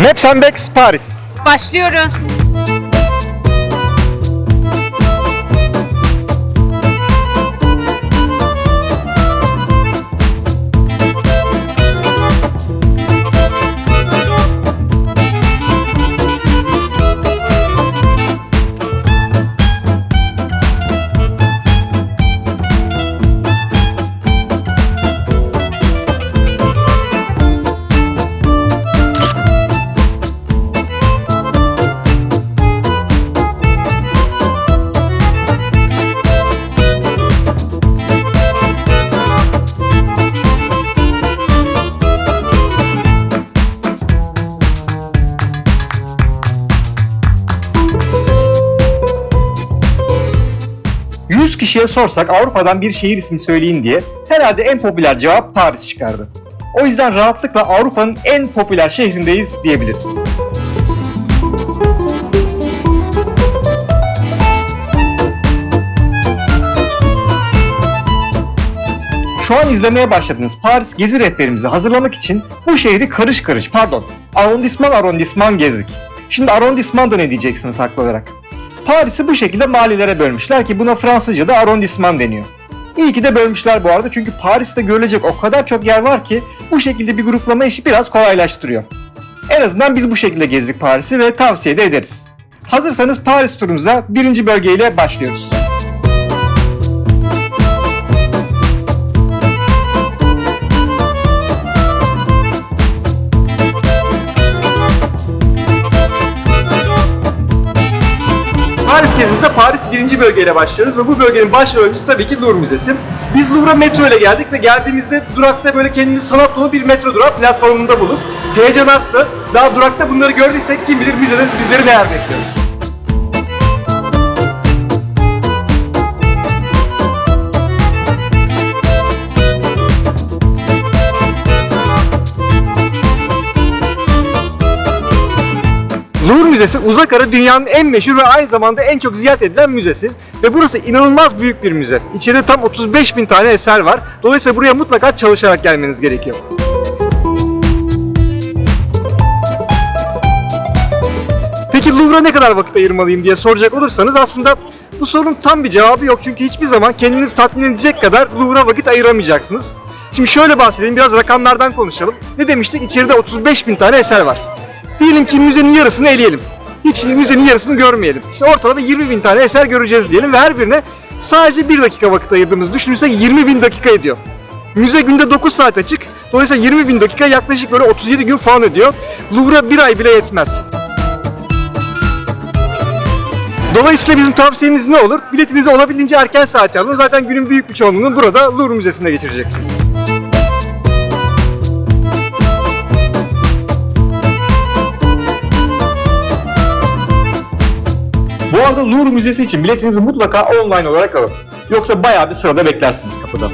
Maps and Bags Paris. Başlıyoruz. Kişiye sorsak Avrupa'dan bir şehir ismi söyleyin diye herhalde en popüler cevap Paris çıkardı. O yüzden rahatlıkla Avrupa'nın en popüler şehrindeyiz diyebiliriz. Şu an izlemeye başladığınız Paris gezi rehberimizi hazırlamak için bu şehri arrondisman gezdik. Şimdi arrondisman da ne diyeceksiniz haklı olarak? Paris'i bu şekilde mahallelere bölmüşler ki buna Fransızca'da arrondisman deniyor. İyi ki de bölmüşler bu arada çünkü Paris'te görülecek o kadar çok yer var ki bu şekilde bir gruplama işi biraz kolaylaştırıyor. En azından biz bu şekilde gezdik Paris'i ve tavsiye de ederiz. Hazırsanız Paris turumuza birinci bölgeyle başlıyoruz. Paris gezimize Paris 1. bölgeyle başlıyoruz ve bu bölgenin başrolcüsü tabii ki Louvre Müzesi. Biz Louvre'a metro ile geldik ve geldiğimizde durakta böyle kendimizi sanat dolu bir metro durağı platformunda bulduk. Heyecan arttı. Daha durakta bunları gördüysek kim bilir müzede bizleri neler bekliyor. Louvre Müzesi uzak ara dünyanın en meşhur ve aynı zamanda en çok ziyaret edilen müzesi. Ve burası inanılmaz büyük bir müze. İçeride tam 35.000 tane eser var. Dolayısıyla buraya mutlaka çalışarak gelmeniz gerekiyor. Peki Louvre'a ne kadar vakit ayırmalıyım diye soracak olursanız aslında bu sorunun tam bir cevabı yok. Çünkü hiçbir zaman kendinizi tatmin edecek kadar Louvre'a vakit ayıramayacaksınız. Şimdi şöyle bahsedeyim, biraz rakamlardan konuşalım. Ne demiştik? İçeride 35.000 tane eser var. Diyelim ki müzenin yarısını eleyelim. Hiç müzenin yarısını görmeyelim. İşte ortalama 20.000 tane eser göreceğiz diyelim ve her birine sadece 1 dakika vakit ayırdığımızı düşünürsek 20.000 dakika ediyor. Müze günde 9 saat açık. Dolayısıyla 20.000 dakika yaklaşık böyle 37 gün falan ediyor. Louvre'a 1 ay bile yetmez. Dolayısıyla bizim tavsiyemiz ne olur? Biletinizi olabildiğince erken saate alın. Zaten günün büyük bir çoğunluğunu burada Louvre Müzesi'nde geçireceksiniz. Bu arada Louvre Müzesi için biletinizi mutlaka online olarak alın. Yoksa bayağı bir sırada beklersiniz kapıda.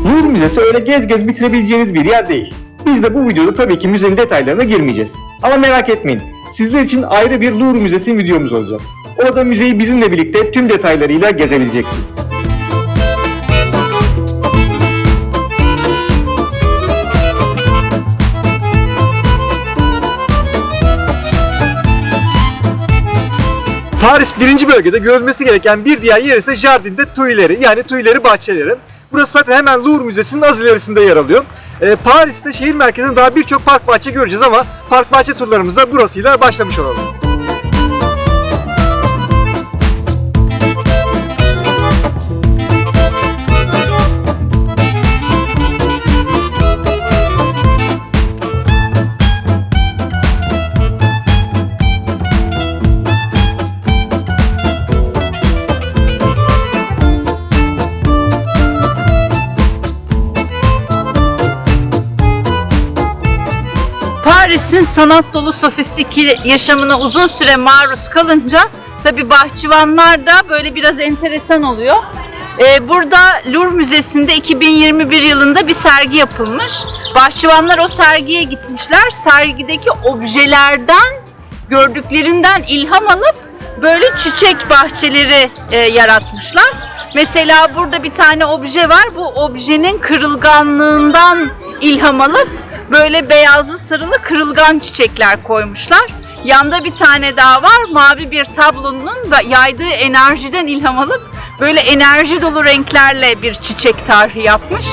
Louvre Müzesi öyle gez gez bitirebileceğiniz bir yer değil. Biz de bu videoda tabii ki müzenin detaylarına girmeyeceğiz. Ama merak etmeyin, sizler için ayrı bir Louvre Müzesi videomuz olacak. Orada müzeyi bizimle birlikte tüm detaylarıyla gezebileceksiniz. Paris 1. bölgede görülmesi gereken bir diğer yer ise Jardin de Tuileries, yani Tuileries bahçeleri. Burası zaten hemen Louvre Müzesi'nin az ilerisinde yer alıyor. Paris'te şehir merkezinde daha birçok park bahçe göreceğiz ama park bahçe turlarımıza burasıyla başlamış olalım. Paris'in sanat dolu sofistiki yaşamına uzun süre maruz kalınca tabii bahçıvanlar da böyle biraz enteresan oluyor. Burada Louvre Müzesi'nde 2021 yılında bir sergi yapılmış. Bahçıvanlar o sergiye gitmişler. Sergideki objelerden, gördüklerinden ilham alıp böyle çiçek bahçeleri yaratmışlar. Mesela burada bir tane obje var. Bu objenin kırılganlığından ilham alıp böyle beyazlı sarılı kırılgan çiçekler koymuşlar. Yanda bir tane daha var. Mavi bir tablonun yaydığı enerjiden ilham alıp böyle enerji dolu renklerle bir çiçek tarihi yapmış.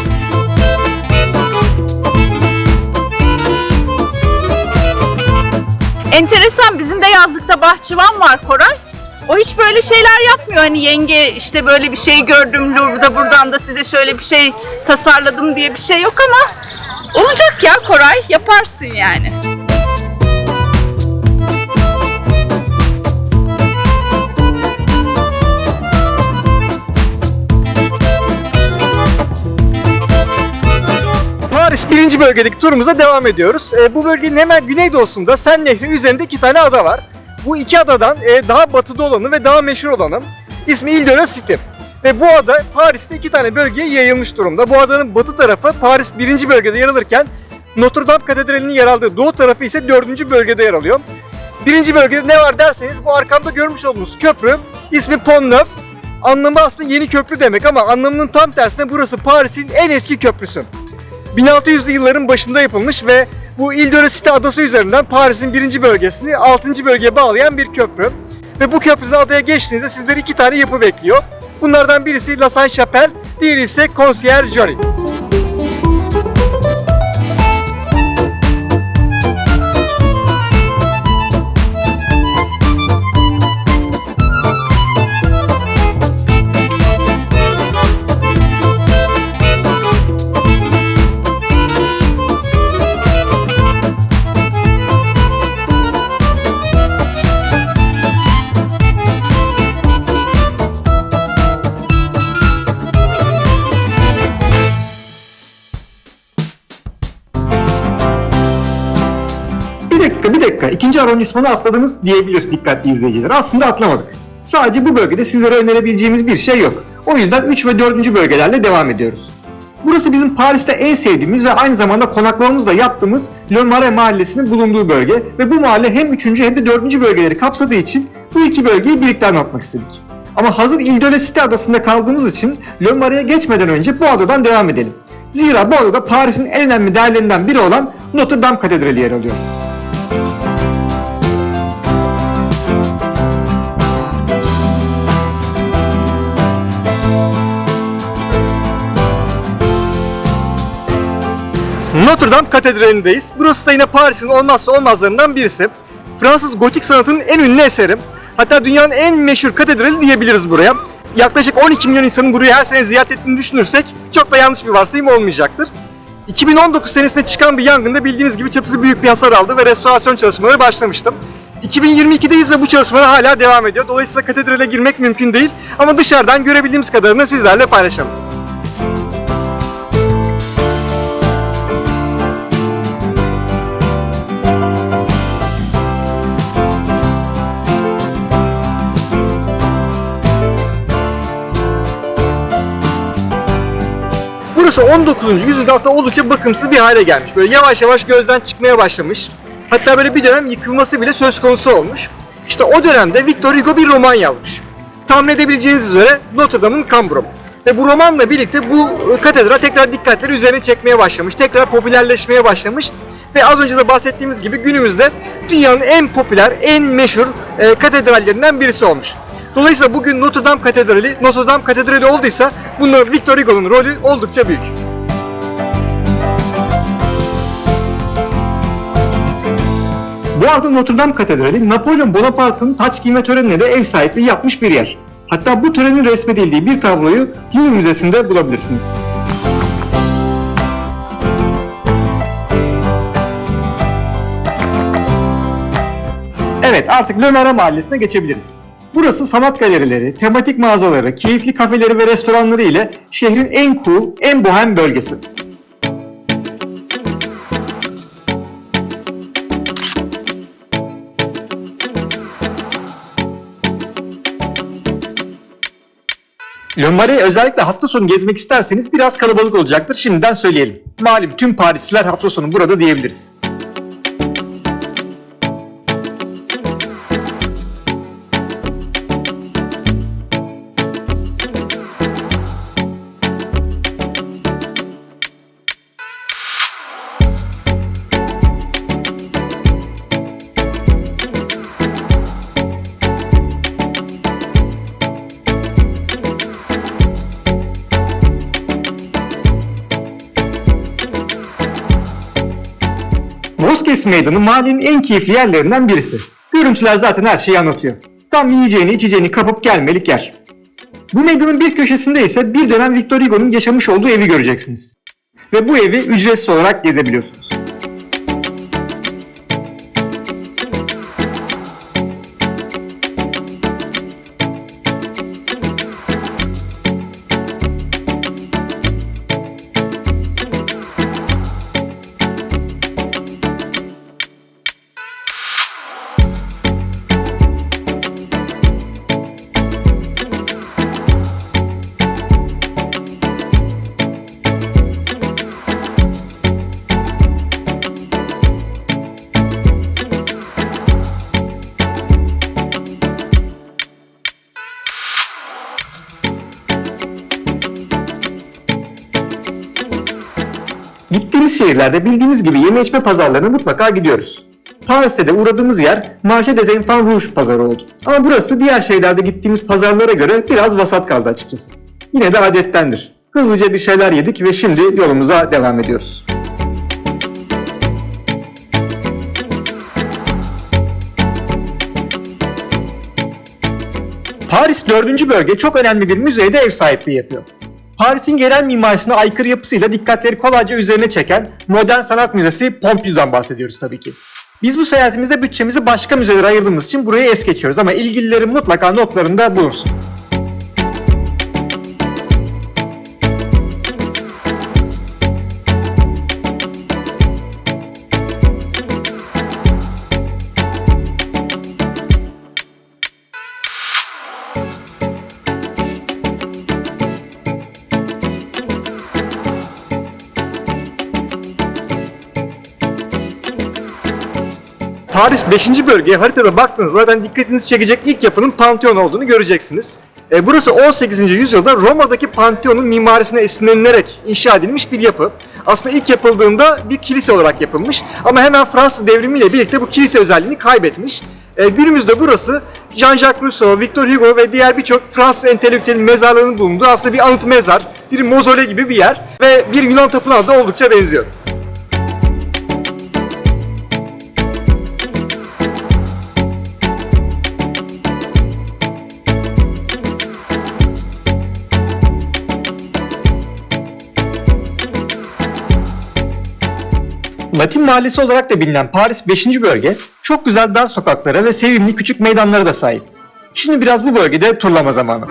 Enteresan, bizim de yazlıkta bahçıvan var Koray. O hiç böyle şeyler yapmıyor. Hani yenge işte böyle bir şey gördüm Louvre'da, buradan da size şöyle bir şey tasarladım diye bir şey yok ama olacak ya Koray, yaparsın yani. Paris 1. bölgedeki turumuza devam ediyoruz. Bu bölgenin hemen güneydoğusunda Sen Nehri üzerinde 2 tane ada var. Bu 2 adadan daha batıda olanı ve daha meşhur olanı ismi Ile de la Cité. Ve bu ada Paris'te 2 tane bölgeye yayılmış durumda. Bu adanın batı tarafı Paris 1. bölgede yer alırken Notre Dame Katedrali'nin yer aldığı doğu tarafı ise 4. bölgede yer alıyor. 1. bölgede ne var derseniz bu arkamda görmüş olduğunuz köprü ismi Pont Neuf. Anlamı aslında yeni köprü demek ama anlamının tam tersine burası Paris'in en eski köprüsü. 1600'lü yılların başında yapılmış ve bu Ile de la Cité adası üzerinden Paris'in 1. bölgesini 6. bölgeye bağlayan bir köprü. Ve bu köprüden adaya geçtiğinizde sizleri 2 tane yapı bekliyor. Bunlardan birisi La Sainte-Chapelle, diğeri ise Conciergerie. Bir dakika. 2. arrondismanı atladınız diyebilir dikkatli izleyiciler. Aslında atlamadık. Sadece bu bölgede sizlere önerebileceğimiz bir şey yok. O yüzden 3 ve 4. bölgelerle devam ediyoruz. Burası bizim Paris'te en sevdiğimiz ve aynı zamanda konaklamamızda yaptığımız Le Marais mahallesinin bulunduğu bölge ve bu mahalle hem 3. hem de 4. bölgeleri kapsadığı için bu iki bölgeyi birlikte anlatmak istedik. Ama hazır Ile de la Cité adasında kaldığımız için Le Mares'e geçmeden önce bu adadan devam edelim. Zira bu adada Paris'in en önemli değerlerinden biri olan Notre Dame Katedrali yer alıyor. Notre Dame Katedrali'ndeyiz. Burası da yine Paris'in olmazsa olmazlarından birisi. Fransız gotik sanatının en ünlü eseri. Hatta dünyanın en meşhur katedrali diyebiliriz buraya. Yaklaşık 12 milyon insanın burayı her sene ziyaret ettiğini düşünürsek çok da yanlış bir varsayım olmayacaktır. 2019 senesinde çıkan bir yangında bildiğiniz gibi çatısı büyük bir hasar aldı ve restorasyon çalışmaları başlamıştı. 2022'deyiz ve bu çalışmalar hala devam ediyor. Dolayısıyla katedrale girmek mümkün değil ama dışarıdan görebildiğimiz kadarını sizlerle paylaşalım. Burası 19. yüzyılda aslında oldukça bakımsız bir hale gelmiş. Böyle yavaş yavaş gözden çıkmaya başlamış. Hatta böyle bir dönem yıkılması bile söz konusu olmuş. İşte o dönemde Victor Hugo bir roman yazmış. Tahmin edebileceğiniz üzere Notre Dame'ın Kamburu. Ve bu romanla birlikte bu katedral tekrar dikkatleri üzerine çekmeye başlamış. Tekrar popülerleşmeye başlamış. Ve az önce de bahsettiğimiz gibi günümüzde dünyanın en popüler, en meşhur katedrallerinden birisi olmuş. Dolayısıyla bugün Notre Dame Katedrali olduysa bunda Victor Hugo'nun rolü oldukça büyük. Bu arada Notre Dame Katedrali, Napolyon Bonaparte'ın taç giyme törenine de ev sahipliği yapmış bir yer. Hatta bu törenin resmedildiği bir tabloyu Louvre Müzesi'nde bulabilirsiniz. Evet, artık Le Marais mahallesine geçebiliriz. Burası sanat galerileri, tematik mağazaları, keyifli kafeleri ve restoranları ile şehrin en cool, en bohem bölgesi. Le Marais özellikle hafta sonu gezmek isterseniz biraz kalabalık olacaktır. Şimdiden söyleyelim. Malum tüm Parisliler hafta sonu burada diyebiliriz. Vosges Meydanı mahallenin en keyifli yerlerinden birisi. Görüntüler zaten her şeyi anlatıyor. Tam yiyeceğini içeceğini kapıp gelmelik yer. Bu meydanın bir köşesinde ise bir dönem Victor Hugo'nun yaşamış olduğu evi göreceksiniz. Ve bu evi ücretsiz olarak gezebiliyorsunuz. Gittiğimiz şehirlerde bildiğiniz gibi yeme içme pazarlarına mutlaka gidiyoruz. Paris'te de uğradığımız yer Marché des Enfants Rouges pazarı oldu. Ama burası diğer şehirlerde gittiğimiz pazarlara göre biraz vasat kaldı açıkçası. Yine de adettendir. Hızlıca bir şeyler yedik ve şimdi yolumuza devam ediyoruz. Paris 4. bölge çok önemli bir müzeye de ev sahipliği yapıyor. Paris'in genel mimarisine aykırı yapısıyla dikkatleri kolayca üzerine çeken Modern Sanat Müzesi Pompidou'dan bahsediyoruz tabii ki. Biz bu seyahatimizde bütçemizi başka müzelere ayırdığımız için burayı es geçiyoruz ama ilgililerin mutlaka notlarında bulursun. Paris 5. bölgeye haritada baktığınızda zaten dikkatinizi çekecek ilk yapının Pantheon olduğunu göreceksiniz. Burası 18. yüzyılda Roma'daki Pantheon'un mimarisine esinlenilerek inşa edilmiş bir yapı. Aslında ilk yapıldığında bir kilise olarak yapılmış ama hemen Fransız devrimiyle birlikte bu kilise özelliğini kaybetmiş. Günümüzde burası Jean-Jacques Rousseau, Victor Hugo ve diğer birçok Fransız entelektüelin mezarlarının bulunduğu aslında bir anıt mezar, bir mozole gibi bir yer ve bir Yunan tapınağı da oldukça benziyor. Latin Mahallesi olarak da bilinen Paris 5. bölge çok güzel dar sokaklara ve sevimli küçük meydanlara da sahip. Şimdi biraz bu bölgede turlama zamanı.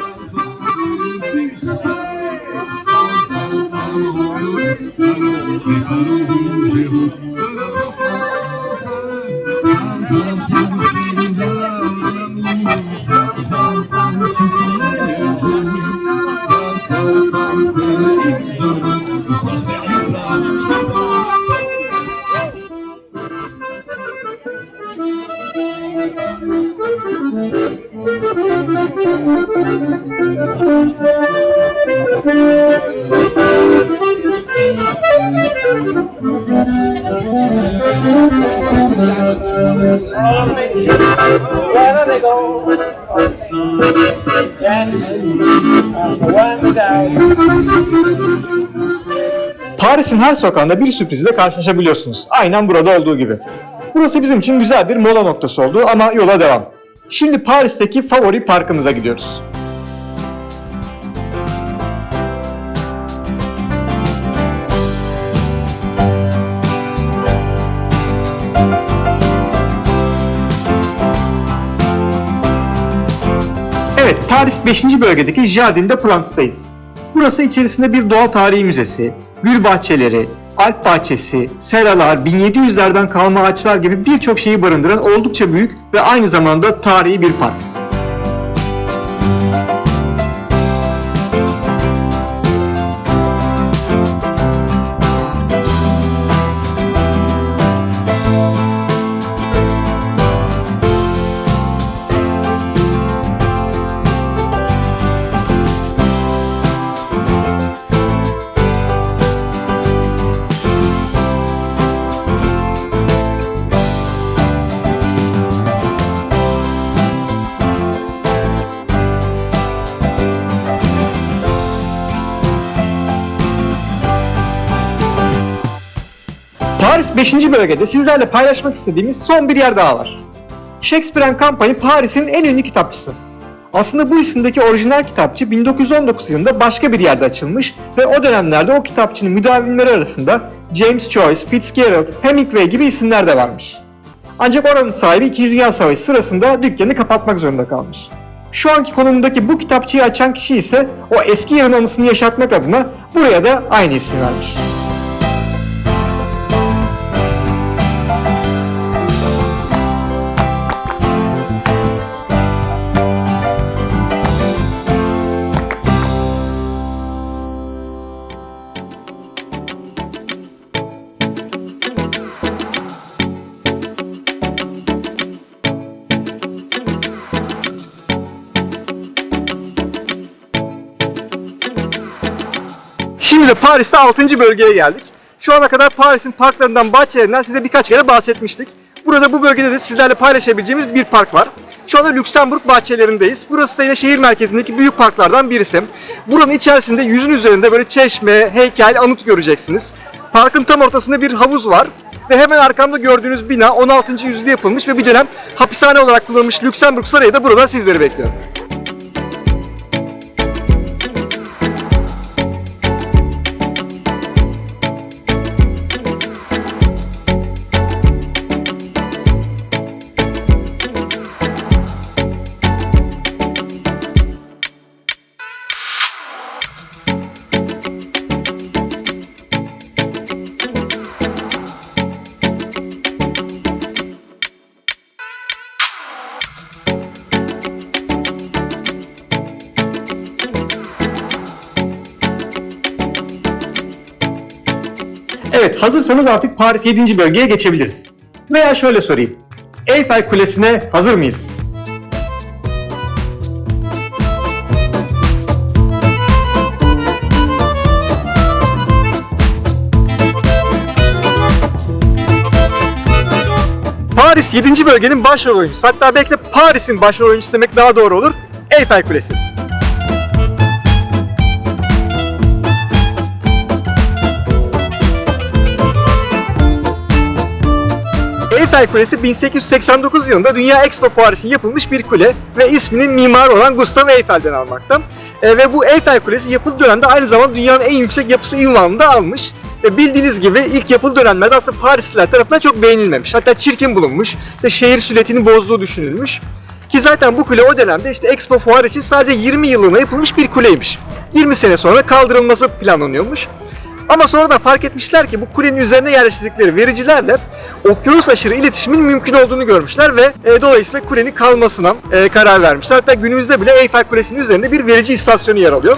Paris'in her sokağında bir sürprizle karşılaşabiliyorsunuz. Aynen burada olduğu gibi. Burası bizim için güzel bir mola noktası oldu ama yola devam. Şimdi Paris'teki favori parkımıza gidiyoruz. Evet, Paris 5. bölgedeki Jardin des Plants'tayız. Burası içerisinde bir doğa tarihi müzesi, gül bahçeleri, alp bahçesi, seralar, 1700'lerden kalma ağaçlar gibi birçok şeyi barındıran oldukça büyük ve aynı zamanda tarihi bir park. Paris 5. bölgede sizlerle paylaşmak istediğimiz son bir yer daha var. Shakespeare & Company Paris'in en ünlü kitapçısı. Aslında bu isimdeki orijinal kitapçı 1919 yılında başka bir yerde açılmış ve o dönemlerde o kitapçının müdavimleri arasında James Joyce, Fitzgerald, Hemingway gibi isimler de varmış. Ancak oranın sahibi 2. Dünya Savaşı sırasında dükkanı kapatmak zorunda kalmış. Şu anki konumundaki bu kitapçıyı açan kişi ise o eski yerin anısını yaşatmak adına buraya da aynı ismi vermiş. Şimdi de Paris'te 6. bölgeye geldik. Şu ana kadar Paris'in parklarından, bahçelerinden size birkaç kere bahsetmiştik. Burada bu bölgede de sizlerle paylaşabileceğimiz bir park var. Şu anda Lüksemburg bahçelerindeyiz. Burası da yine şehir merkezindeki büyük parklardan birisi. Buranın içerisinde 100'ün üzerinde böyle çeşme, heykel, anıt göreceksiniz. Parkın tam ortasında bir havuz var. Ve hemen arkamda gördüğünüz bina 16. yüzyılda yapılmış ve bir dönem hapishane olarak kullanılmış Lüksemburg Sarayı da burada sizleri bekliyor. Evet, hazırsanız artık Paris 7. bölgeye geçebiliriz. Veya şöyle sorayım. Eyfel Kulesi'ne hazır mıyız? Paris 7. bölgenin başrol oyuncusu. Hatta belki de Paris'in başrol oyuncusu demek daha doğru olur. Eyfel Kulesi. Eyfel Kulesi 1889 yılında Dünya Expo Fuarı için yapılmış bir kule ve isminin mimarı olan Gustav Eyfel'den almakta. Ve bu Eyfel Kulesi yapıldığı dönemde aynı zamanda dünyanın en yüksek yapısı ünvanını da almış. Ve bildiğiniz gibi ilk yapıldığı dönemlerde aslında Parisliler tarafından çok beğenilmemiş. Hatta çirkin bulunmuş, işte şehir silüetini bozduğu düşünülmüş. Ki zaten bu kule o dönemde işte Expo Fuarı için sadece 20 yıllığına yapılmış bir kuleymiş. 20 sene sonra kaldırılması planlanıyormuş. Ama sonra da fark etmişler ki bu kulenin üzerine yerleştirdikleri vericilerle okyanus aşırı iletişimin mümkün olduğunu görmüşler ve dolayısıyla kulenin kalmasına karar vermişler. Hatta günümüzde bile Eyfel Kulesi'nin üzerinde bir verici istasyonu yer alıyor.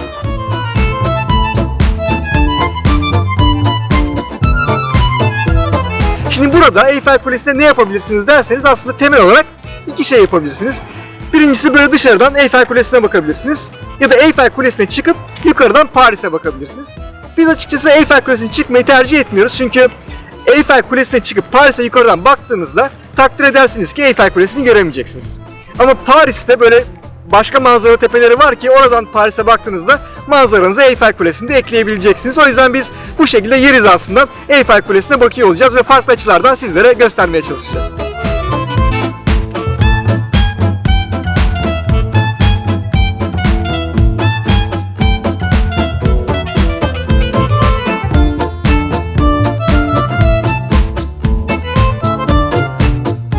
Şimdi burada Eyfel Kulesi'nde ne yapabilirsiniz derseniz aslında temel olarak iki şey yapabilirsiniz. Birincisi böyle dışarıdan Eyfel Kulesi'ne bakabilirsiniz ya da Eyfel Kulesi'ne çıkıp yukarıdan Paris'e bakabilirsiniz. Biz açıkçası Eyfel Kulesi'ne çıkmayı tercih etmiyoruz çünkü Eyfel Kulesi'ne çıkıp Paris'e yukarıdan baktığınızda takdir edersiniz ki Eyfel Kulesi'ni göremeyeceksiniz. Ama Paris'te böyle başka manzara tepeleri var ki oradan Paris'e baktığınızda manzaranızı Eyfel Kulesi'nde ekleyebileceksiniz. O yüzden biz bu şekilde yer hizasından Eyfel Kulesi'ne bakıyor olacağız ve farklı açılardan sizlere göstermeye çalışacağız.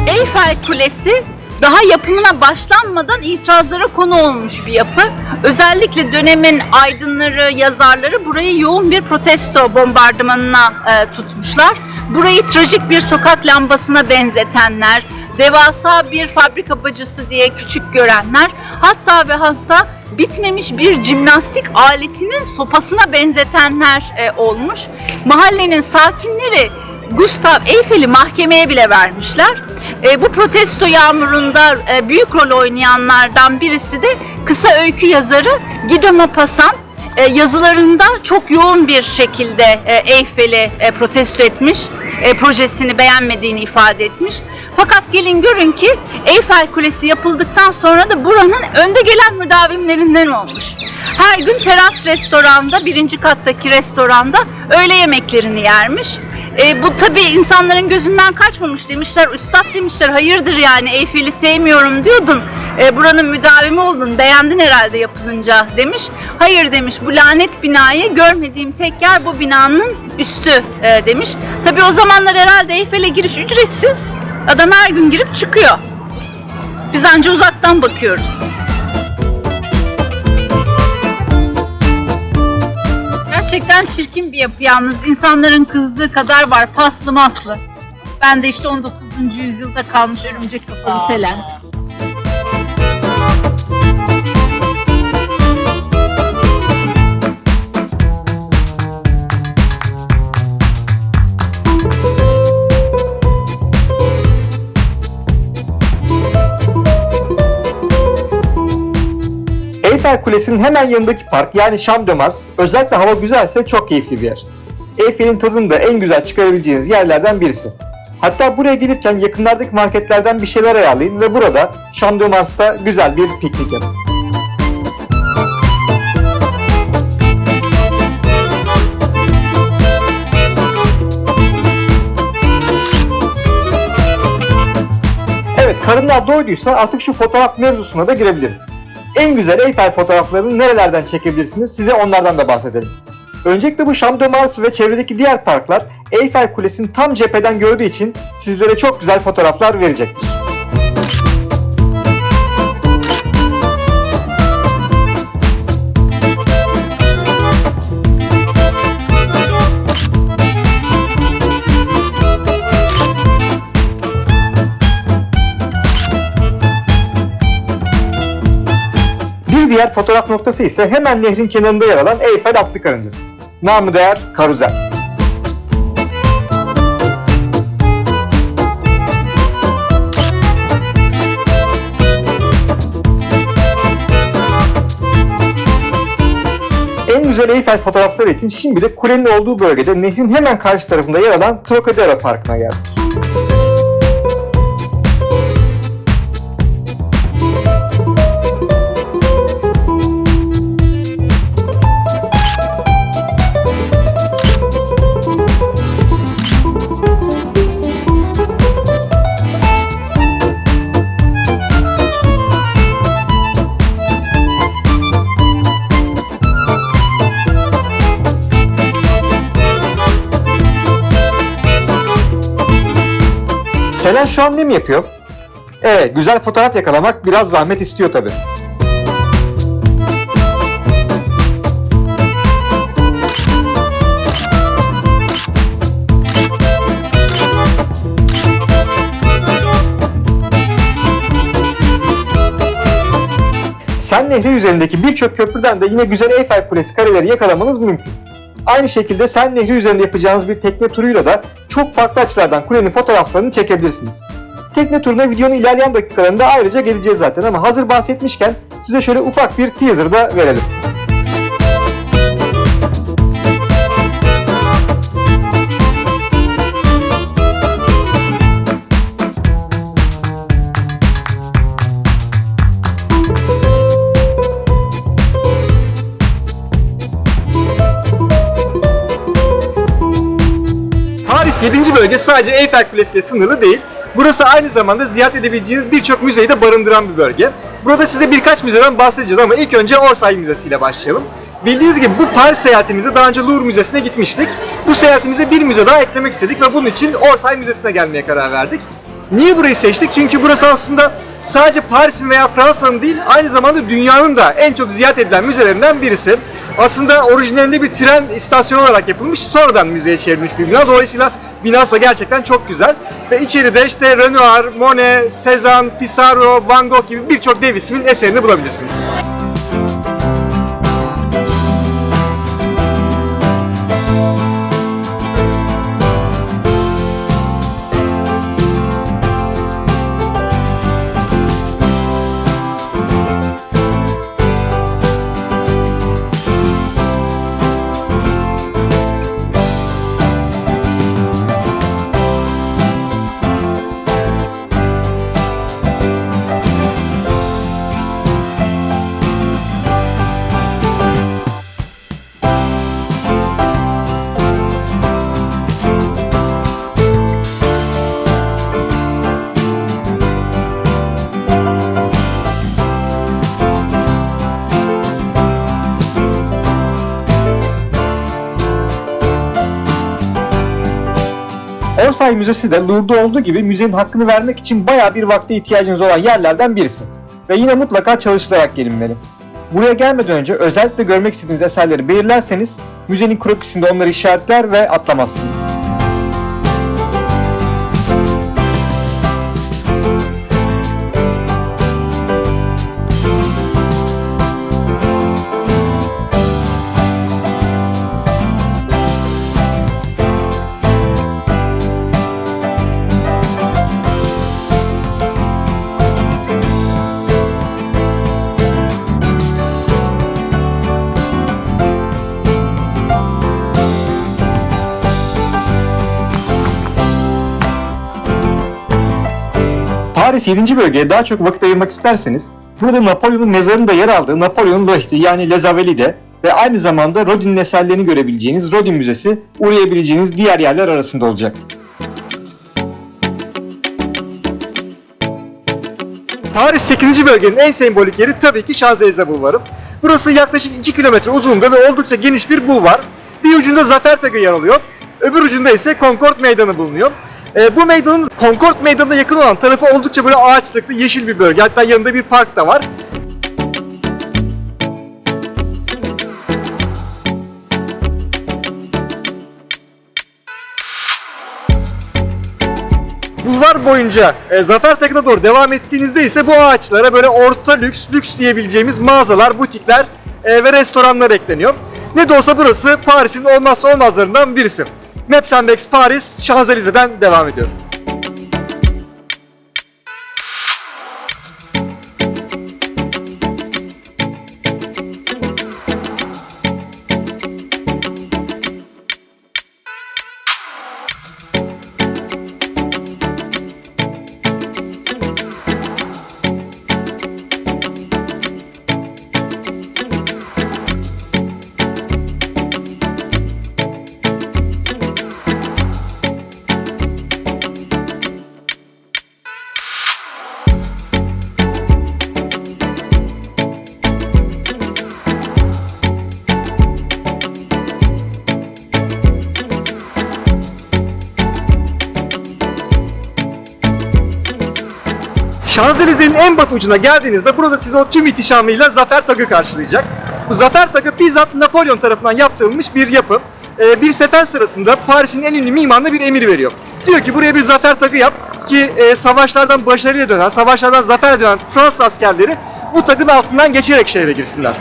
Eyfel Kulesi daha yapımına başlanmadan itirazlara konu olmuş bir yapı. Özellikle dönemin aydınları, yazarları burayı yoğun bir protesto bombardımanına tutmuşlar. Burayı trajik bir sokak lambasına benzetenler, devasa bir fabrika bacısı diye küçük görenler, hatta ve hatta bitmemiş bir jimnastik aletinin sopasına benzetenler olmuş. Mahallenin sakinleri Gustav Eyfel'i mahkemeye bile vermişler. Bu protesto yağmurunda büyük rol oynayanlardan birisi de kısa öykü yazarı Guy de Maupassant. Yazılarında çok yoğun bir şekilde Eyfel'i protesto etmiş, projesini beğenmediğini ifade etmiş. Fakat gelin görün ki Eyfel Kulesi yapıldıktan sonra da buranın önde gelen müdavimlerinden olmuş. Her gün teras restoranda, 1. kattaki restoranda öğle yemeklerini yermiş. Bu tabii insanların gözünden kaçmamış, demişler. Üstad demişler, hayırdır yani Eyfel'i sevmiyorum diyordun. Buranın müdavimi oldun, beğendin herhalde yapılınca demiş. Hayır demiş, bu lanet binayı görmediğim tek yer bu binanın üstü demiş. Tabii o zamanlar herhalde Eyfel'e giriş ücretsiz. Adam her gün girip çıkıyor. Biz anca uzaktan bakıyoruz. Gerçekten çirkin bir yapı yalnız. İnsanların kızdığı kadar var. Paslı maslı. Ben de işte 19. yüzyılda kalmış örümcek kafalı Selen. Eyfel Kulesi'nin hemen yanındaki park yani Champ de Mars özellikle hava güzelse çok keyifli bir yer. Eyfel'in tadını da en güzel çıkarabileceğiniz yerlerden birisi. Hatta buraya gelirken yakınlardaki marketlerden bir şeyler ayarlayın ve burada Champ de Mars'ta güzel bir piknik yapın. Evet, karınlar doyduysa artık şu fotoğraf mevzusuna da girebiliriz. En güzel Eyfel fotoğraflarını nerelerden çekebilirsiniz, size onlardan da bahsedelim. Öncelikle bu Champ de Mars ve çevredeki diğer parklar Eyfel Kulesi'ni tam cepheden gördüğü için sizlere çok güzel fotoğraflar verecektir. Bir diğer fotoğraf noktası ise hemen nehrin kenarında yer alan Eyfel Atlı Karıncası. Namı değer karuzel. En güzel Eyfel fotoğrafları için şimdi de kulenin olduğu bölgede nehrin hemen karşı tarafında yer alan Trocadero Parkı'na geldik. Selen şu an ne mi yapıyor? Evet, güzel fotoğraf yakalamak biraz zahmet istiyor tabii. Sen Nehri üzerindeki birçok köprüden de yine güzel Eyfel Kulesi kareleri yakalamanız mümkün. Aynı şekilde Sen Nehri üzerinde yapacağınız bir tekne turuyla da çok farklı açılardan kulenin fotoğraflarını çekebilirsiniz. Tekne turuna videonun ilerleyen dakikalarında ayrıca geleceğiz zaten ama hazır bahsetmişken size şöyle ufak bir teaser da verelim. Paris 7. bölge sadece Eyfel Kulesi'yle sınırlı değil. Burası aynı zamanda ziyaret edebileceğiniz birçok müzeyi de barındıran bir bölge. Burada size birkaç müzeden bahsedeceğiz ama ilk önce Orsay Müzesi ile başlayalım. Bildiğiniz gibi bu Paris seyahatimizde daha önce Louvre Müzesi'ne gitmiştik. Bu seyahatimize bir müze daha eklemek istedik ve bunun için Orsay Müzesi'ne gelmeye karar verdik. Niye burayı seçtik? Çünkü burası aslında sadece Paris'in veya Fransa'nın değil, aynı zamanda dünyanın da en çok ziyaret edilen müzelerinden birisi. Aslında orijinalinde bir tren istasyonu olarak yapılmış, sonradan müzeye çevrilmiş bir bina. Dolayısıyla binası da gerçekten çok güzel. Ve içeride işte Renoir, Monet, Cézanne, Pissarro, Van Gogh gibi birçok dev ismin eserini bulabilirsiniz. Orsay Müzesi de Louvre'da olduğu gibi müzenin hakkını vermek için bayağı bir vakte ihtiyacınız olan yerlerden birisi. Ve yine mutlaka çalışılarak gelinmeli. Buraya gelmeden önce özellikle görmek istediğiniz eserleri belirlerseniz müzenin krokisinde onları işaretler ve atlamazsınız. Paris 7. bölgeye daha çok vakit ayırmak isterseniz, burada Napolyon'un mezarının da yer aldığı Napolyon'un lahiti yani Les Invalides ve aynı zamanda Rodin'in eserlerini görebileceğiniz Rodin Müzesi uğrayabileceğiniz diğer yerler arasında olacak. Paris 8. bölgenin en sembolik yeri tabii ki Şanzelize Bulvarı. Burası yaklaşık 2 kilometre uzunluğunda ve oldukça geniş bir bulvar. Bir ucunda Zafer Takı yer alıyor, öbür ucunda ise Concorde Meydanı bulunuyor. Bu meydanın Concorde Meydanı'na yakın olan tarafı oldukça böyle ağaçlıklı, yeşil bir bölge. Hatta yanında bir park da var. Bulvar boyunca Zafer Takı'na doğru devam ettiğinizde ise bu ağaçlara böyle orta lüks diyebileceğimiz mağazalar, butikler ve restoranlar ekleniyor. Ne de olsa burası Paris'in olmazsa olmazlarından birisi. Maps and Becks Paris, Şanzelize'den devam ediyor. Şanzelize'nin en batı ucuna geldiğinizde burada sizi o tüm ihtişamıyla Zafer Takı karşılayacak. Bu Zafer Takı bizzat Napolyon tarafından yaptırılmış bir yapı. Bir sefer sırasında Paris'in en ünlü mimarına bir emir veriyor. Diyor ki buraya bir Zafer Takı yap ki savaşlardan başarıyla dönen, savaşlardan zafer dönen Fransız askerleri bu takın altından geçerek şehre girsinler.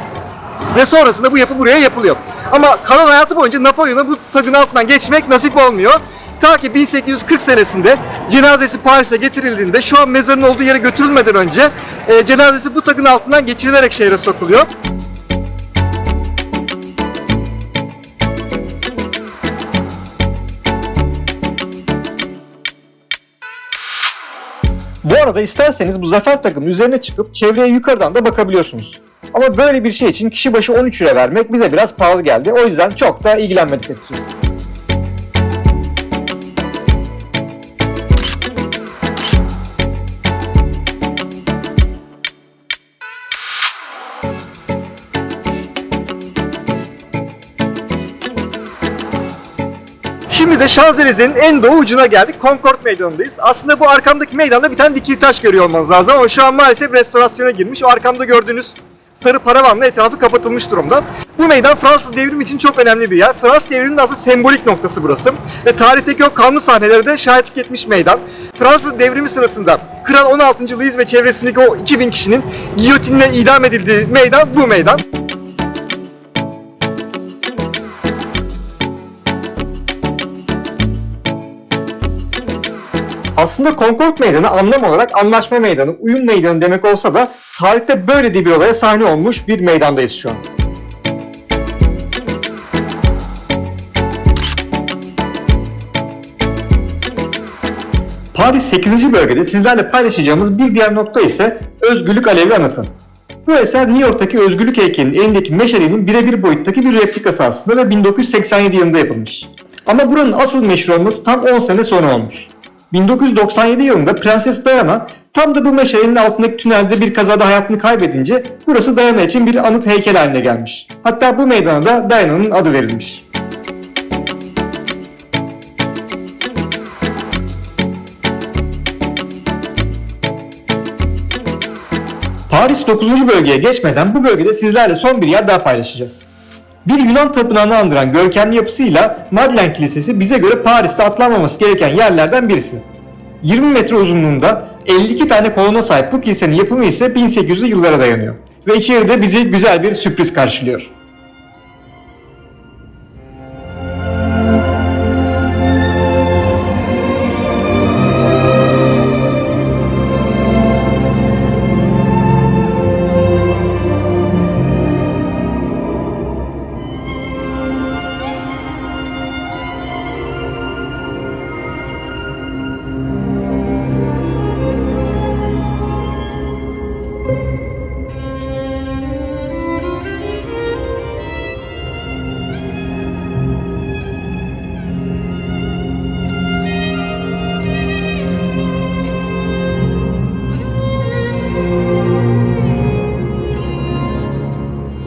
Ve sonrasında bu yapı buraya yapılıyor. Ama kalan hayatı boyunca Napolyon'a bu takın altından geçmek nasip olmuyor. Ta ki 1840 senesinde cenazesi Paris'e getirildiğinde şu an mezarın olduğu yere götürülmeden önce cenazesi bu takın altından geçirilerek şehre sokuluyor. Bu arada isterseniz bu Zafer Takı'nın üzerine çıkıp çevreye yukarıdan da bakabiliyorsunuz. Ama böyle bir şey için kişi başı 13 lira vermek bize biraz pahalı geldi. O yüzden çok da ilgilenmedik açıkçası. Şimdi de Şanzelize'nin en doğu ucuna geldik. Concorde Meydanı'ndayız. Aslında bu arkamdaki meydanda bir tane dikili taş görüyor olmanız lazım ama şu an maalesef restorasyona girmiş. O arkamda gördüğünüz sarı paravanla etrafı kapatılmış durumda. Bu meydan Fransız devrimi için çok önemli bir yer. Fransız devriminin aslında sembolik noktası burası. Ve tarihteki o kanlı sahnelere de şahitlik etmiş meydan. Fransız devrimi sırasında Kral 16. Louis ve çevresindeki o 2000 kişinin giyotinle idam edildiği meydan bu meydan. Aslında Concorde Meydanı anlam olarak anlaşma meydanı, uyum meydanı demek olsa da tarihte böyle bir olaya sahne olmuş bir meydandayız şu an. Paris 8. bölgede sizlerle paylaşacağımız bir diğer nokta ise Özgürlük Alevi Anıtı. Bu eser New York'taki Özgürlük heykelinin elindeki meşalenin birebir boyuttaki bir replikası aslında ve 1987 yılında yapılmış. Ama buranın asıl meşhur olması tam 10 sene sonra olmuş. 1997 yılında Prenses Diana tam da bu meşalenin altındaki tünelde bir kazada hayatını kaybedince burası Diana için bir anıt heykel haline gelmiş. Hatta bu meydana da Diana'nın adı verilmiş. Paris 9. bölgeye geçmeden bu bölgede sizlerle son bir yer daha paylaşacağız. Bir Yunan tapınağını andıran görkemli yapısıyla Madeleine Kilisesi bize göre Paris'te atlanmaması gereken yerlerden birisi. 20 metre uzunluğunda 52 tane kolona sahip bu kilisenin yapımı ise 1800'lü yıllara dayanıyor. Ve içeride bizi güzel bir sürpriz karşılıyor.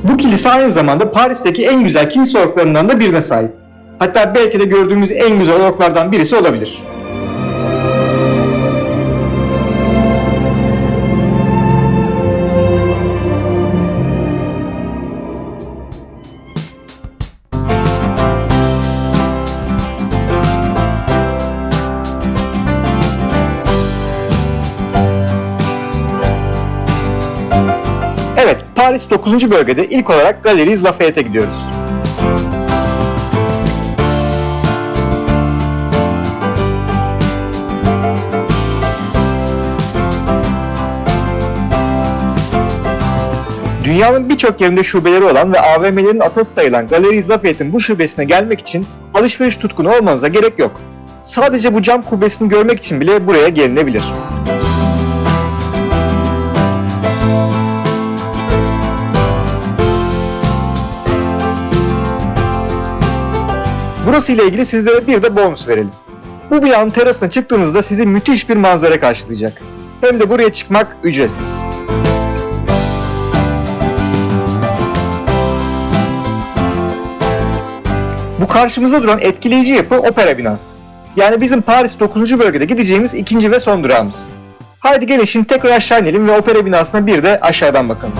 Bu kilise aynı zamanda Paris'teki en güzel kilise orklarından da birine sahip. Hatta belki de gördüğümüz en güzel orklardan birisi olabilir. Evet, Paris 9. bölgede ilk olarak Galeries Lafayette'e gidiyoruz. Dünyanın birçok yerinde şubeleri olan ve AVM'lerin atası sayılan Galeries Lafayette'in bu şubesine gelmek için alışveriş tutkunu olmanıza gerek yok. Sadece bu cam kubbesini görmek için bile buraya gelinebilir. Burası ile ilgili sizlere bir de bonus verelim. Bu binanın terasına çıktığınızda sizi müthiş bir manzara karşılayacak. Hem de buraya çıkmak ücretsiz. Bu karşımıza duran etkileyici yapı opera binası. Yani bizim Paris 9. bölgede gideceğimiz ikinci ve son durağımız. Haydi gelin şimdi tekrar aşağı inelim ve opera binasına bir de aşağıdan bakalım.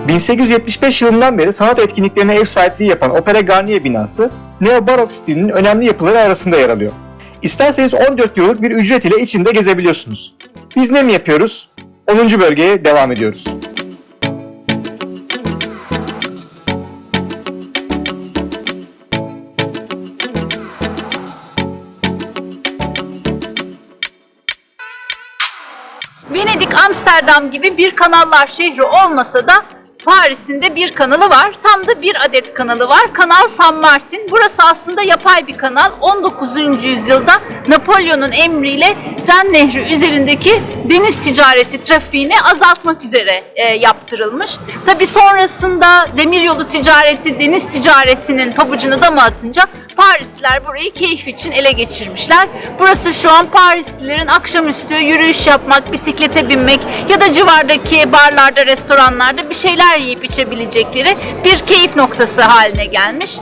1875 yılından beri sanat etkinliklerine ev sahipliği yapan Opera Garnier binası, Neo-Barok stilinin önemli yapıları arasında yer alıyor. İsterseniz 14 euroluk bir ücret ile içinde gezebiliyorsunuz. Biz ne mi yapıyoruz? 10. bölgeye devam ediyoruz. Venedik, Amsterdam gibi bir kanallar şehri olmasa da Paris'in de bir kanalı var. Tam da bir adet kanalı var. Kanal San Martin. Burası aslında yapay bir kanal. 19. yüzyılda Napolyon'un emriyle Sen Nehri üzerindeki deniz ticareti trafiğini azaltmak üzere yaptırılmış. Tabi sonrasında demiryolu ticareti, deniz ticaretinin pabucunu dama atınca Parisliler burayı keyif için ele geçirmişler. Burası şu an Parislilerin akşamüstü yürüyüş yapmak, bisiklete binmek ya da civardaki barlarda, restoranlarda bir şeyler yiyip içebilecekleri bir keyif noktası haline gelmiş.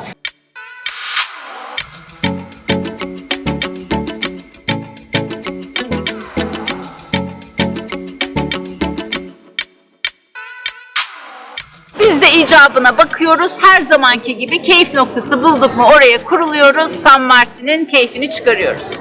Biz de icabına bakıyoruz. Her zamanki gibi keyif noktası bulduk mu oraya kuruluyoruz. San Martin'in keyfini çıkarıyoruz.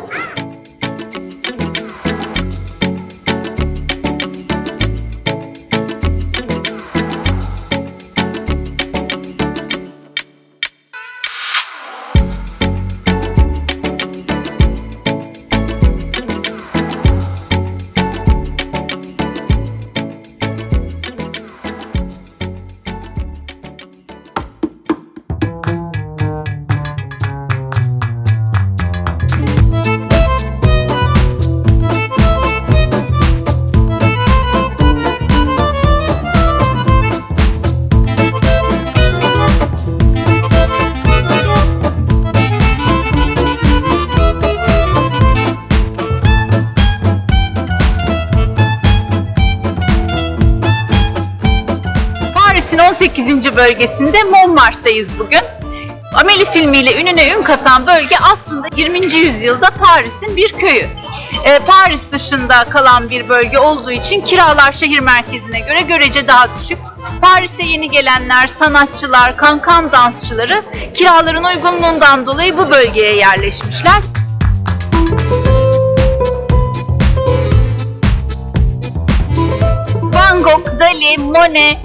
Paris'in 18. bölgesinde Montmartre'dayız bugün. Amélie filmiyle ününe ün katan bölge aslında 20. yüzyılda Paris'in bir köyü. Paris dışında kalan bir bölge olduğu için kiralar şehir merkezine göre görece daha düşük. Paris'e yeni gelenler, sanatçılar, kankan dansçıları kiraların uygunluğundan dolayı bu bölgeye yerleşmişler. Van Gogh, Dali, Monet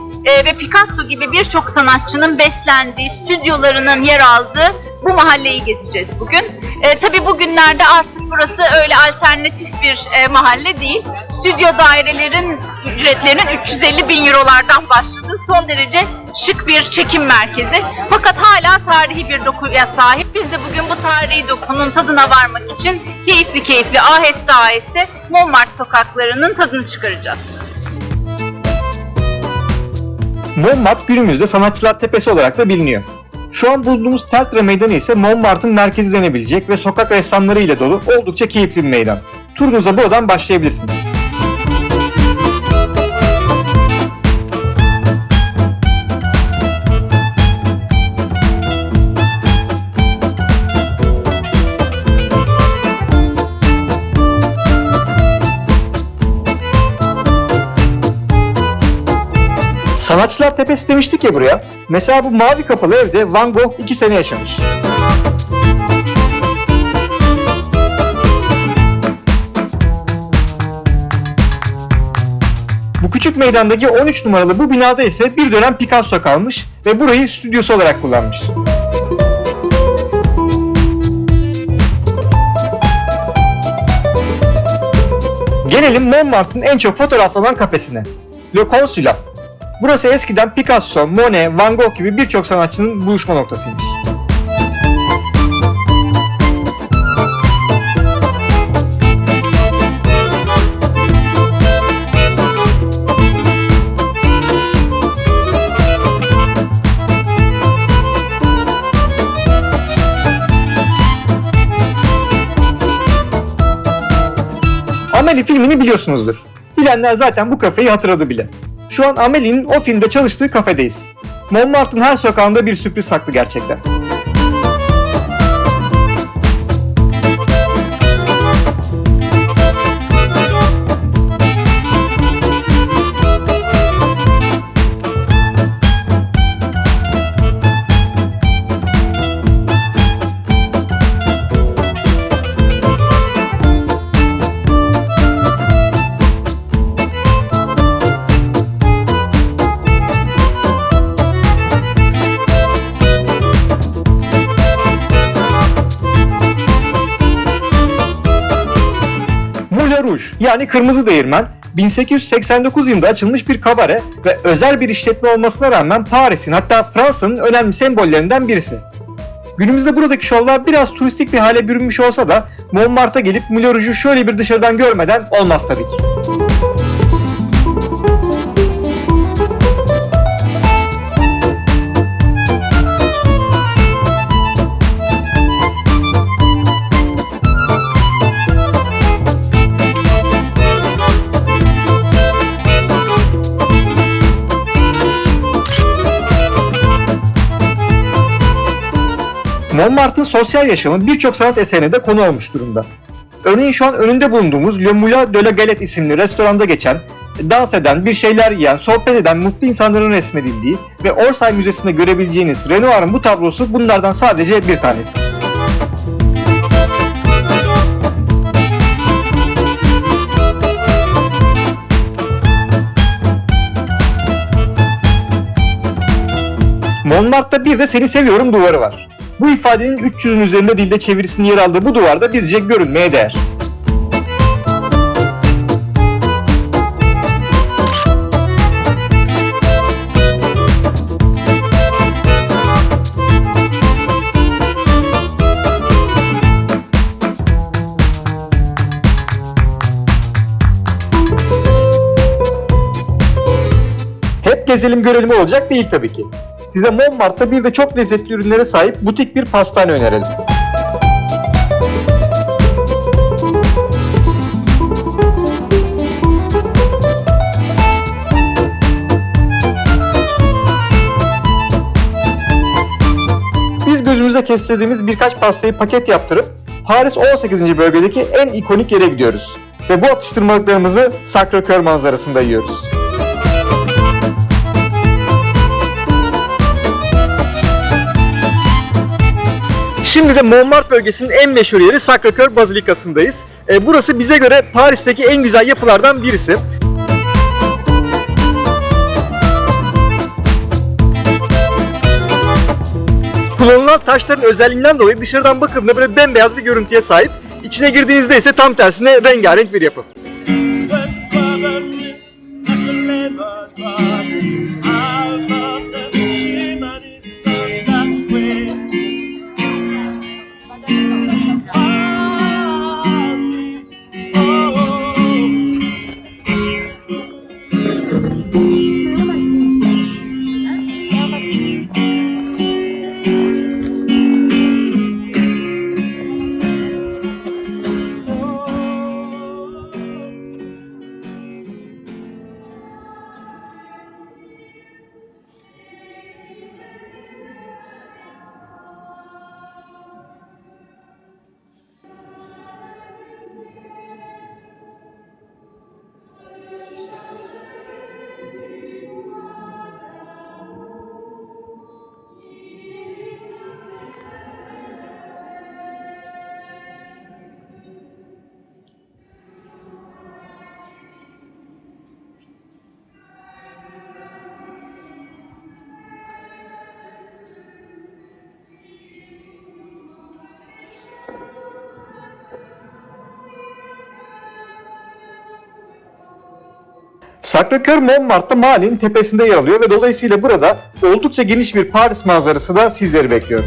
ve Picasso gibi birçok sanatçının beslendiği, stüdyolarının yer aldığı bu mahalleyi gezeceğiz bugün. Tabii bugünlerde artık burası öyle alternatif bir mahalle değil. Stüdyo dairelerin ücretlerinin 350 bin eurolardan başladığı son derece şık bir çekim merkezi. Fakat hala tarihi bir dokuya sahip. Biz de bugün bu tarihi dokunun tadına varmak için keyifli aheste Montmartre sokaklarının tadını çıkaracağız. Montmartre günümüzde Sanatçılar Tepesi olarak da biliniyor. Şu an bulunduğumuz Tertre Meydanı ise Montmartre'ın merkezi denebilecek ve sokak ressamları ile dolu oldukça keyifli bir meydan. Turunuza buradan başlayabilirsiniz. Sanatçılar Tepesi demiştik ya buraya. Mesela bu mavi kapalı evde Van Gogh 2 sene yaşamış. Bu küçük meydandaki 13 numaralı bu binada ise bir dönem Picasso kalmış ve burayı stüdyosu olarak kullanmış. Gelelim Montmartre'ın en çok fotoğraflanan kafesine. Le Consulat. Burası eskiden Picasso, Monet, Van Gogh gibi birçok sanatçının buluşma noktasıymış. Amélie filmini biliyorsunuzdur. Bilenler zaten bu kafeyi hatırladı bile. Şu an Amélie'nin o filmde çalıştığı kafedeyiz. Montmartre'ın her sokağında bir sürpriz saklı gerçekten. Rouge yani Kırmızı Değirmen 1889 yılında açılmış bir kabare ve özel bir işletme olmasına rağmen Paris'in hatta Fransa'nın önemli sembollerinden birisi. Günümüzde buradaki şovlar biraz turistik bir hale bürünmüş olsa da Montmartre'a gelip Moulin Rouge'u şöyle bir dışarıdan görmeden olmaz tabii ki. Montmartre'ın sosyal yaşamı birçok sanat eserine de konu olmuş durumda. Örneğin şu an önünde bulunduğumuz Le Moulin de la Galette isimli restoranda geçen, dans eden, bir şeyler yiyen, sohbet eden mutlu insanların resmedildiği ve Orsay Müzesi'nde görebileceğiniz Renoir'ın bu tablosu bunlardan sadece bir tanesi. Montmartre'da bir de Seni Seviyorum duvarı var. Bu ifadenin 300'ün üzerinde dilde çevirisinin yer aldığı bu duvarda bizce görülmeye değer. Hep gezelim görelim olacak değil tabii ki. Size Montmartre'da bir de çok lezzetli ürünlere sahip butik bir pastane önerelim. Biz gözümüze kestirdiğimiz birkaç pastayı paket yaptırıp Paris 18. bölgedeki en ikonik yere gidiyoruz. Ve bu atıştırmalıklarımızı Sacré-Cœur manzarasında yiyoruz. Şimdi de Montmartre bölgesinin en meşhur yeri Sacré-Cœur Bazilikası'ndayız. Burası bize göre Paris'teki en güzel yapılardan birisi. Kullanılan taşların özelliğinden dolayı dışarıdan bakıldığında böyle bembeyaz bir görüntüye sahip. İçine girdiğinizde ise tam tersine rengarenk bir yapı. Sacré-Cœur Montmartre'da mahallenin tepesinde yer alıyor ve dolayısıyla burada oldukça geniş bir Paris manzarası da sizleri bekliyor.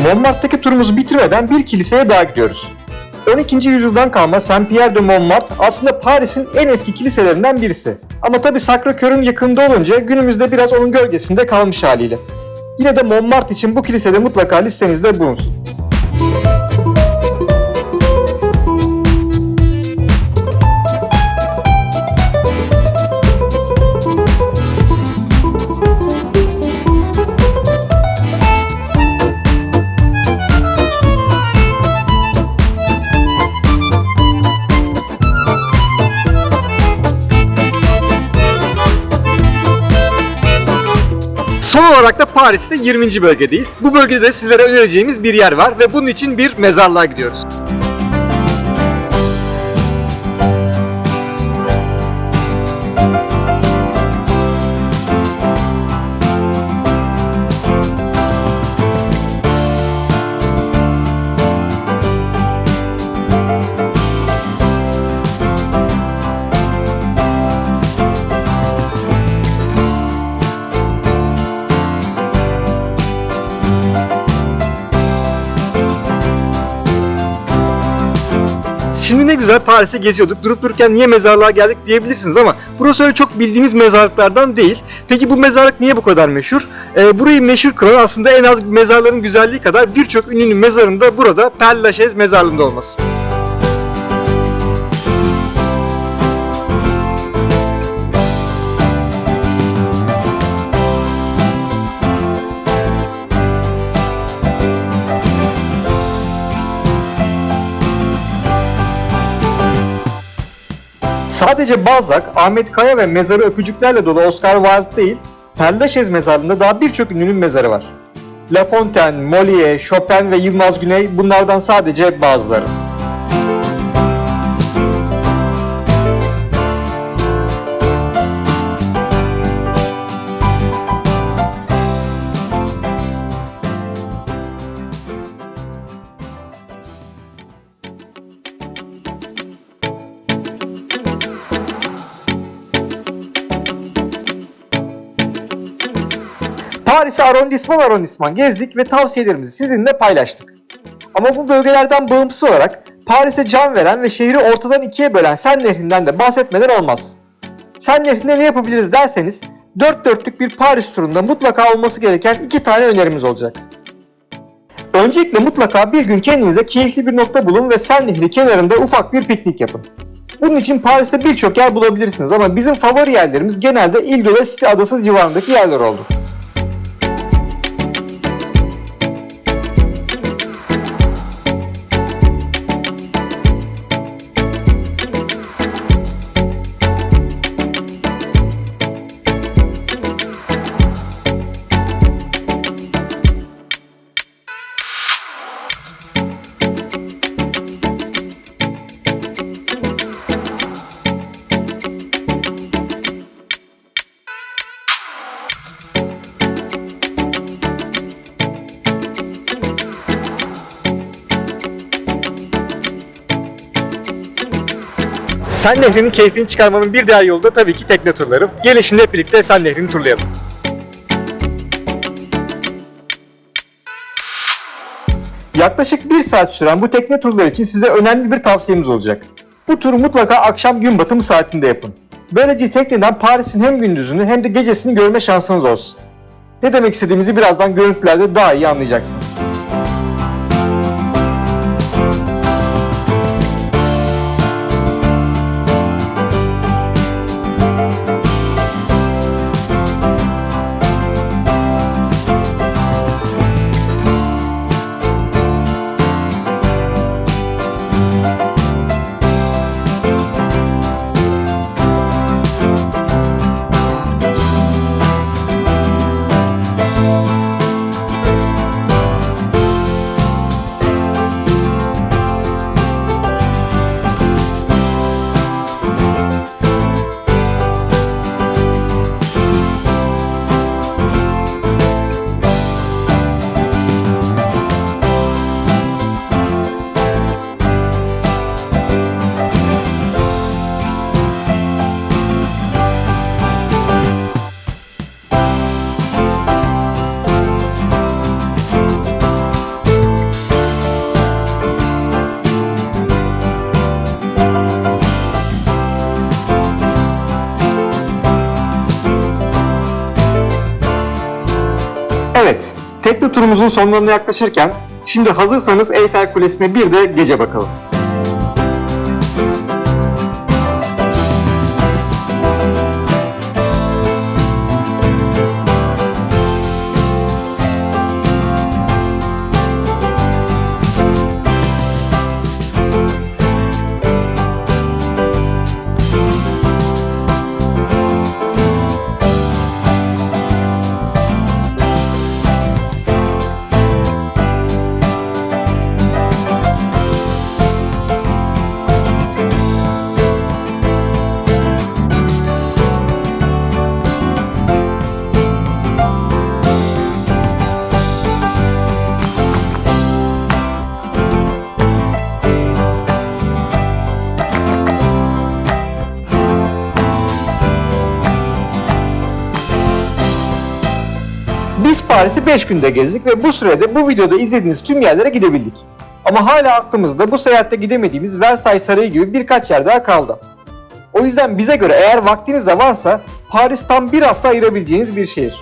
Montmartre'daki turumuzu bitirmeden bir kiliseye daha gidiyoruz. 12. yüzyıldan kalma Saint-Pierre de Montmartre aslında Paris'in en eski kiliselerinden birisi. Ama tabi Sacré-Cœur'ün yakında olunca günümüzde biraz onun gölgesinde kalmış haliyle. Yine de Montmartre için bu kilisede mutlaka listenizde bulunsun. Son olarak da Paris'te 20. bölgedeyiz. Bu bölgede de sizlere önereceğimiz bir yer var ve bunun için bir mezarlığa gidiyoruz. Şimdi ne güzel Paris'e geziyorduk. Durup dururken niye mezarlığa geldik diyebilirsiniz ama burası öyle çok bildiğiniz mezarlıklardan değil. Peki bu mezarlık niye bu kadar meşhur? Burayı meşhur kılan aslında en az mezarların güzelliği kadar birçok ünlünün mezarında burada Père Lachaise mezarlığında olması. Sadece Balzac, Ahmet Kaya ve mezarı öpücüklerle dolu Oscar Wilde değil, Père Lachaise mezarlığında daha birçok ünlünün mezarı var. La Fontaine, Molière, Chopin ve Yılmaz Güney bunlardan sadece bazıları. Paris'i arrondisman gezdik ve tavsiyelerimizi sizinle paylaştık. Ama bu bölgelerden bağımsız olarak Paris'e can veren ve şehri ortadan ikiye bölen Seine Nehri'nden de bahsetmeden olmaz. Seine Nehri'nde ne yapabiliriz derseniz, dört dörtlük bir Paris turunda mutlaka olması gereken 2 tane önerimiz olacak. Öncelikle mutlaka bir gün kendinize keyifli bir nokta bulun ve Seine Nehri kenarında ufak bir piknik yapın. Bunun için Paris'te birçok yer bulabilirsiniz ama bizim favori yerlerimiz genelde Ile de la Cité adası civarındaki yerler oldu. Sen Nehri'nin keyfini çıkarmanın bir diğer yolu da tabii ki tekne turları. Gelin şimdi hep birlikte Sen Nehri'ni turlayalım. Yaklaşık 1 saat süren bu tekne turları için size önemli bir tavsiyemiz olacak. Bu turu mutlaka akşam gün batımı saatinde yapın. Böylece tekneden Paris'in hem gündüzünü hem de gecesini görme şansınız olsun. Ne demek istediğimizi birazdan görüntülerde daha iyi anlayacaksınız. Evet, tekne turumuzun sonlarına yaklaşırken şimdi hazırsanız Eyfel Kulesi'ne bir de gece bakalım. Biz Paris'i 5 günde gezdik ve bu sürede bu videoda izlediğiniz tüm yerlere gidebildik. Ama hala aklımızda bu seyahatte gidemediğimiz Versailles Sarayı gibi birkaç yer daha kaldı. O yüzden bize göre eğer vaktiniz de varsa Paris tam bir hafta ayırabileceğiniz bir şehir.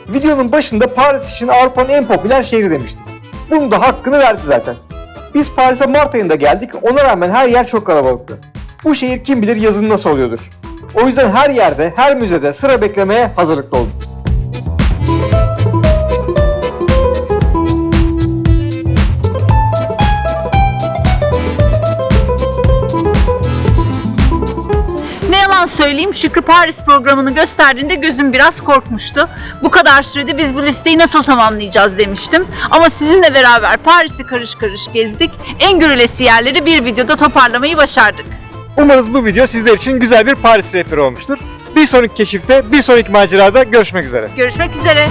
Videonun başında Paris için Avrupa'nın en popüler şehri demiştik. Bunun da hakkını verdi zaten. Biz Paris'e Mart ayında geldik, ona rağmen her yer çok kalabalıktı. Bu şehir kim bilir yazın nasıl oluyordur. O yüzden her yerde, her müzede sıra beklemeye hazırlıklı olun. Söyleyeyim, Şükrü Paris programını gösterdiğinde gözüm biraz korkmuştu. Bu kadar sürede biz bu listeyi nasıl tamamlayacağız demiştim. Ama sizinle beraber Paris'i karış karış gezdik. En görülesi yerleri bir videoda toparlamayı başardık. Umarız bu video sizler için güzel bir Paris rehberi olmuştur. Bir sonraki keşifte, bir sonraki macerada görüşmek üzere. Görüşmek üzere.